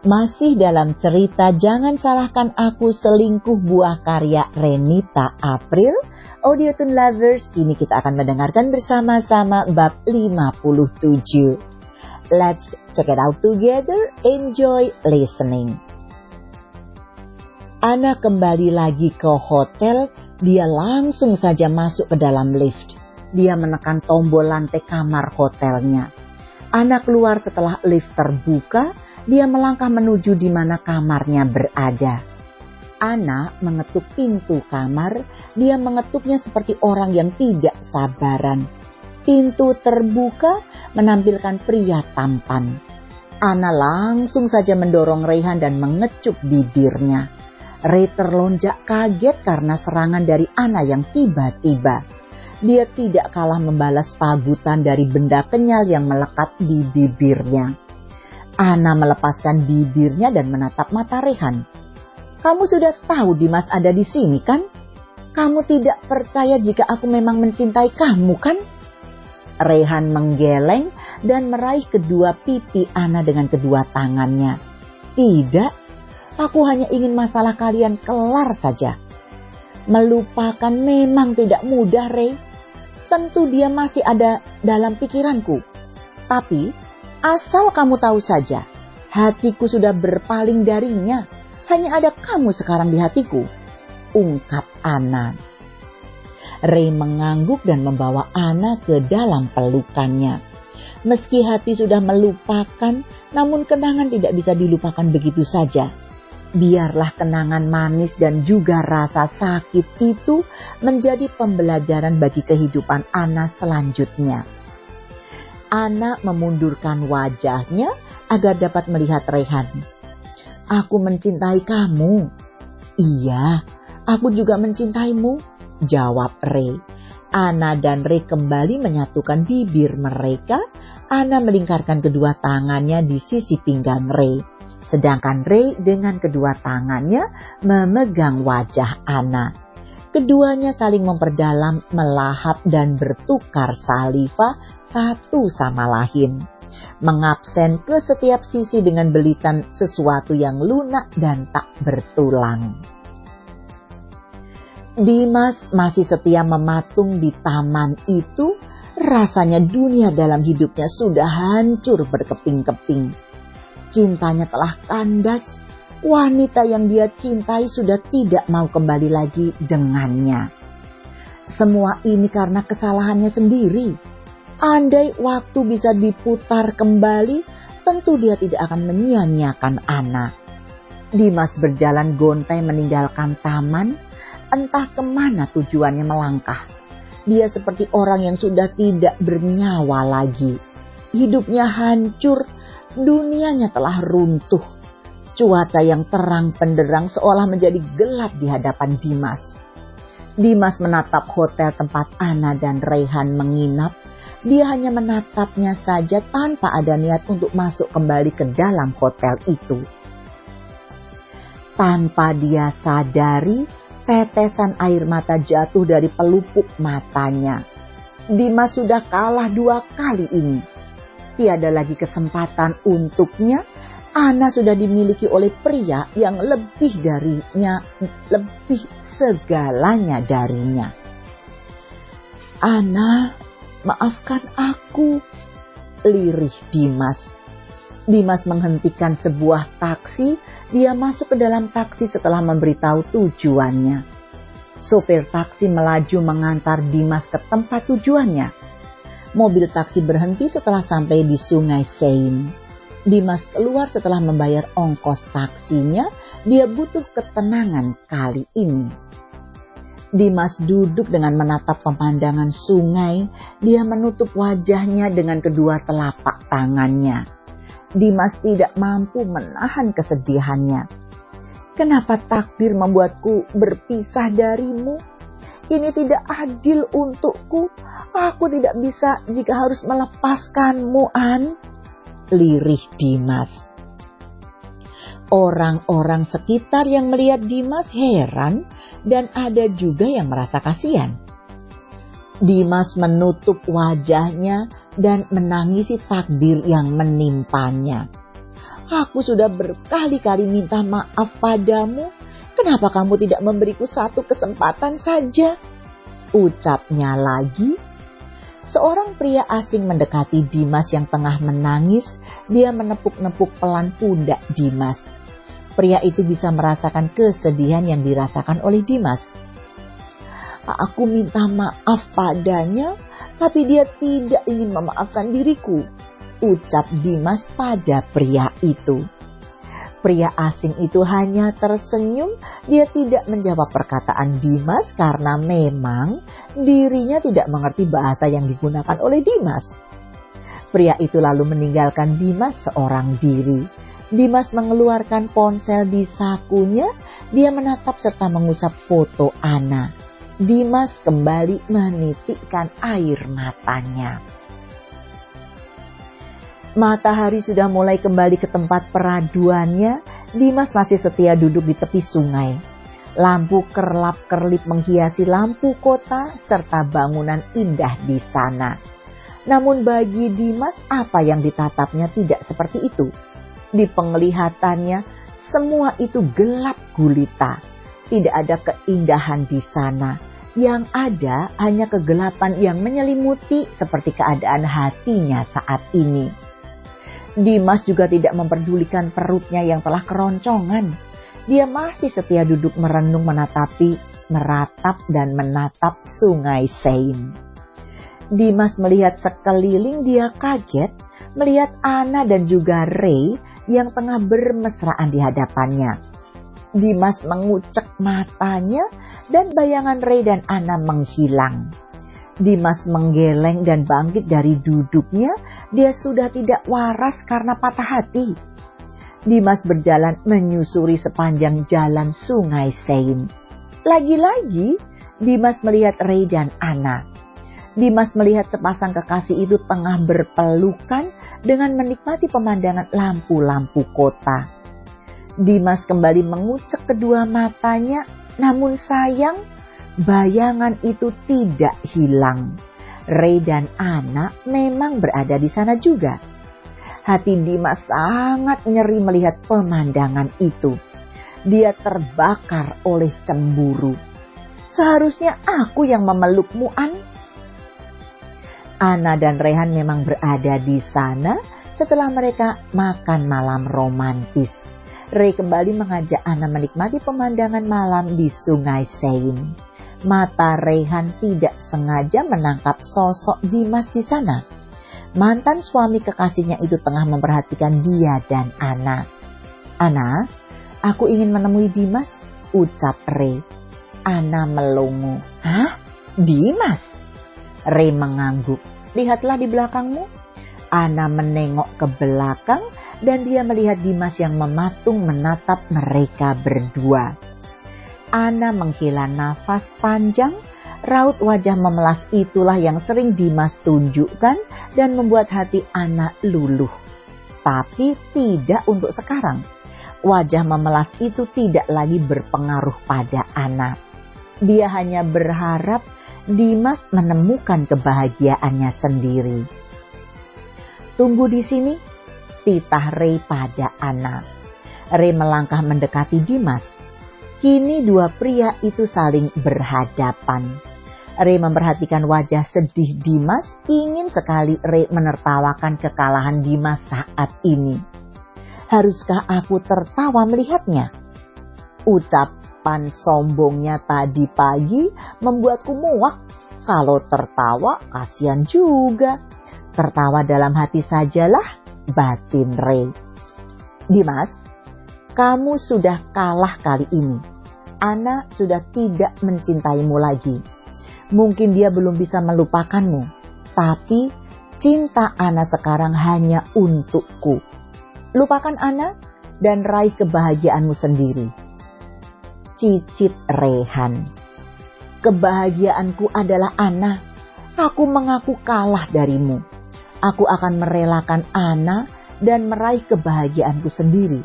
Masih dalam cerita Jangan Salahkan Aku Selingkuh buah karya Renita April, Audiotune Lovers, kini kita akan mendengarkan bersama-sama bab 57. Let's check it out together, enjoy listening. Ana kembali lagi ke hotel, dia langsung saja masuk ke dalam lift. Dia menekan tombol lantai kamar hotelnya. Ana keluar setelah lift terbuka. Dia melangkah menuju di mana kamarnya berada. Ana mengetuk pintu kamar. Dia mengetuknya seperti orang yang tidak sabaran. Pintu terbuka menampilkan pria tampan. Ana langsung saja mendorong Reyhan dan mengecup bibirnya. Rey terlonjak kaget karena serangan dari Ana yang tiba-tiba. Dia tidak kalah membalas pagutan dari benda kenyal yang melekat di bibirnya. Ana melepaskan bibirnya dan menatap mata Reyhan. "Kamu sudah tahu Dimas ada di sini kan? Kamu tidak percaya jika aku memang mencintai kamu kan?" Reyhan menggeleng dan meraih kedua pipi Ana dengan kedua tangannya. "Tidak, aku hanya ingin masalah kalian kelar saja." Melupakan memang tidak mudah, Rey. Tentu dia masih ada dalam pikiranku. Tapi asal kamu tahu saja, hatiku sudah berpaling darinya. Hanya ada kamu sekarang di hatiku, ungkap Ana. Rey mengangguk dan membawa Ana ke dalam pelukannya. Meski hati sudah melupakan, namun kenangan tidak bisa dilupakan begitu saja. Biarlah kenangan manis dan juga rasa sakit itu menjadi pembelajaran bagi kehidupan Ana selanjutnya. Ana memundurkan wajahnya agar dapat melihat Reyhan. "Aku mencintai kamu." "Iya, aku juga mencintaimu," jawab Rey. Ana dan Rey kembali menyatukan bibir mereka. Ana melingkarkan kedua tangannya di sisi pinggang Rey. Sedangkan Rey dengan kedua tangannya memegang wajah Ana. Keduanya saling memperdalam, melahap dan bertukar saliva satu sama lain. Mengabsen ke setiap sisi dengan belitan sesuatu yang lunak dan tak bertulang. Dimas masih setia mematung di taman itu. Rasanya dunia dalam hidupnya sudah hancur berkeping-keping. Cintanya telah kandas. Wanita yang dia cintai sudah tidak mau kembali lagi dengannya. Semua ini karena kesalahannya sendiri. Andai waktu bisa diputar kembali, tentu dia tidak akan menyia-nyiakan Ana. Dimas berjalan gontai meninggalkan taman, entah kemana tujuannya melangkah. Dia seperti orang yang sudah tidak bernyawa lagi. Hidupnya hancur, dunianya telah runtuh. Cuaca yang terang benderang seolah menjadi gelap di hadapan Dimas. Dimas menatap hotel tempat Ana dan Reyhan menginap. Dia hanya menatapnya saja tanpa ada niat untuk masuk kembali ke dalam hotel itu. Tanpa dia sadari, tetesan air mata jatuh dari pelupuk matanya. Dimas sudah kalah 2 kali ini. Tiada lagi kesempatan untuknya. Ana sudah dimiliki oleh pria yang lebih darinya, lebih segalanya darinya. "Ana, maafkan aku," lirih Dimas. Dimas menghentikan sebuah taksi. Dia masuk ke dalam taksi setelah memberitahu tujuannya. Sopir taksi melaju mengantar Dimas ke tempat tujuannya. Mobil taksi berhenti setelah sampai di Sungai Seine. Dimas keluar setelah membayar ongkos taksinya. Dia butuh ketenangan kali ini. Dimas duduk dengan menatap pemandangan sungai. Dia menutup wajahnya dengan kedua telapak tangannya. Dimas tidak mampu menahan kesedihannya. "Kenapa takdir membuatku berpisah darimu? Ini tidak adil untukku. Aku tidak bisa jika harus melepaskanmu, An," lirih Dimas. Orang-orang sekitar yang melihat Dimas heran dan ada juga yang merasa kasihan. Dimas menutup wajahnya dan menangisi takdir yang menimpanya. Aku sudah berkali-kali minta maaf padamu. Kenapa kamu tidak memberiku satu kesempatan saja? Ucapnya lagi. Seorang pria asing mendekati Dimas yang tengah menangis. Dia menepuk-nepuk pelan pundak Dimas. Pria itu bisa merasakan kesedihan yang dirasakan oleh Dimas. Aku minta maaf padanya, tapi dia tidak ingin memaafkan diriku, ucap Dimas pada pria itu. Pria asing itu hanya tersenyum. Dia tidak menjawab perkataan Dimas karena memang dirinya tidak mengerti bahasa yang digunakan oleh Dimas. Pria itu lalu meninggalkan Dimas seorang diri. Dimas mengeluarkan ponsel di sakunya. Dia menatap serta mengusap foto Ana. Dimas kembali menitikkan air matanya. Matahari sudah mulai kembali ke tempat peraduannya. Dimas masih setia duduk di tepi sungai. Lampu kerlap-kerlip menghiasi lampu kota serta bangunan indah di sana. Namun bagi Dimas, apa yang ditatapnya tidak seperti itu. Di penglihatannya, semua itu gelap gulita. Tidak ada keindahan di sana. Yang ada hanya kegelapan yang menyelimuti seperti keadaan hatinya saat ini. Dimas juga tidak memperdulikan perutnya yang telah keroncongan. Dia masih setia duduk merenung meratap dan menatap sungai Seine. Dimas melihat sekeliling. Dia kaget melihat Ana dan juga Ray yang tengah bermesraan di hadapannya. Dimas mengucek matanya dan bayangan Ray dan Ana menghilang. Dimas menggeleng dan bangkit dari duduknya. Dia sudah tidak waras karena patah hati. Dimas berjalan menyusuri sepanjang jalan sungai Seine. Lagi-lagi Dimas melihat Ray dan Ana. Dimas melihat sepasang kekasih itu tengah berpelukan dengan menikmati pemandangan lampu-lampu kota. Dimas kembali mengucek kedua matanya, namun sayang bayangan itu tidak hilang. Ray dan Ana memang berada di sana juga. Hati Dimas sangat nyeri melihat pemandangan itu. Dia terbakar oleh cemburu. Seharusnya aku yang memelukmu, An. Ana dan Rehan memang berada di sana setelah mereka makan malam romantis. Ray kembali mengajak Ana menikmati pemandangan malam di sungai Seine. Mata Rehan tidak sengaja menangkap sosok Dimas di sana. Mantan suami kekasihnya itu tengah memperhatikan dia dan Ana. Ana, aku ingin menemui Dimas, ucap Ray. Ana melongo. Hah? Dimas? Ray mengangguk. Lihatlah di belakangmu. Ana menengok ke belakang dan dia melihat Dimas yang mematung menatap mereka berdua. Ana menghela nafas panjang. Raut wajah memelas itulah yang sering Dimas tunjukkan dan membuat hati Ana luluh. Tapi tidak untuk sekarang. Wajah memelas itu tidak lagi berpengaruh pada Ana. Dia hanya berharap Dimas menemukan kebahagiaannya sendiri. Tunggu di sini, titah Ray pada Ana. Ray melangkah mendekati Dimas. Kini dua pria itu saling berhadapan. Ray memperhatikan wajah sedih Dimas. Ingin sekali Ray menertawakan kekalahan Dimas saat ini. Haruskah aku tertawa melihatnya? Ucapan sombongnya tadi pagi membuatku muak. Kalau tertawa kasihan juga. Tertawa dalam hati sajalah, batin Ray. Dimas, kamu sudah kalah kali ini. Ana sudah tidak mencintaimu lagi. Mungkin dia belum bisa melupakanmu. Tapi cinta Ana sekarang hanya untukku. Lupakan Ana dan raih kebahagiaanmu sendiri. Cicit Rehan. Kebahagiaanku adalah Ana. Aku mengaku kalah darimu. Aku akan merelakan Ana dan meraih kebahagiaanku sendiri,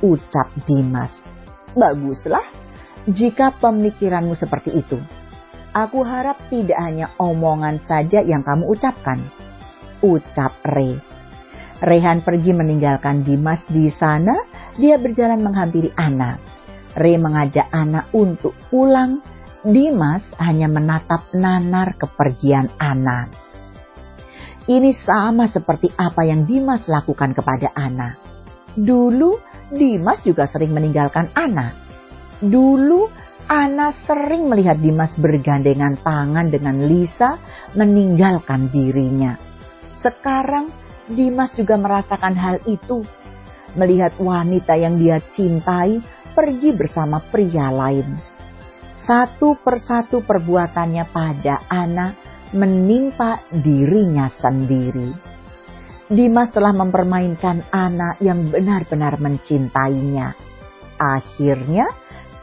ucap Dimas. Baguslah jika pemikiranmu seperti itu. Aku harap tidak hanya omongan saja yang kamu ucapkan, ucap Ray. Rehan pergi meninggalkan Dimas di sana. Dia berjalan menghampiri Anna. Re mengajak Anna untuk pulang. Dimas hanya menatap nanar kepergian Anna. Ini sama seperti apa yang Dimas lakukan kepada Anna. Dulu Dimas juga sering meninggalkan Anna. Dulu Anna sering melihat Dimas bergandengan tangan dengan Lisa meninggalkan dirinya. Sekarang Dimas juga merasakan hal itu. Melihat wanita yang dia cintai pergi bersama pria lain. Satu persatu perbuatannya pada Anna menimpa dirinya sendiri. Dimas telah mempermainkan Anna yang benar-benar mencintainya. Akhirnya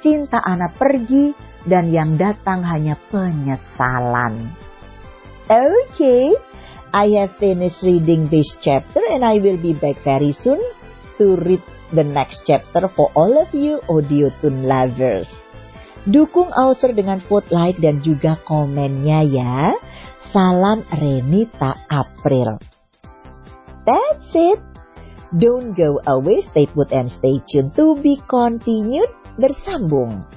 cinta Anna pergi dan yang datang hanya penyesalan. Okay, I have finished reading this chapter and I will be back very soon to read the next chapter for all of you Audiotoon lovers. Dukung author dengan vote like dan juga komennya ya. Salam Renita April. That's it. Don't go away, stay put and stay tuned to be continued. Bersambung.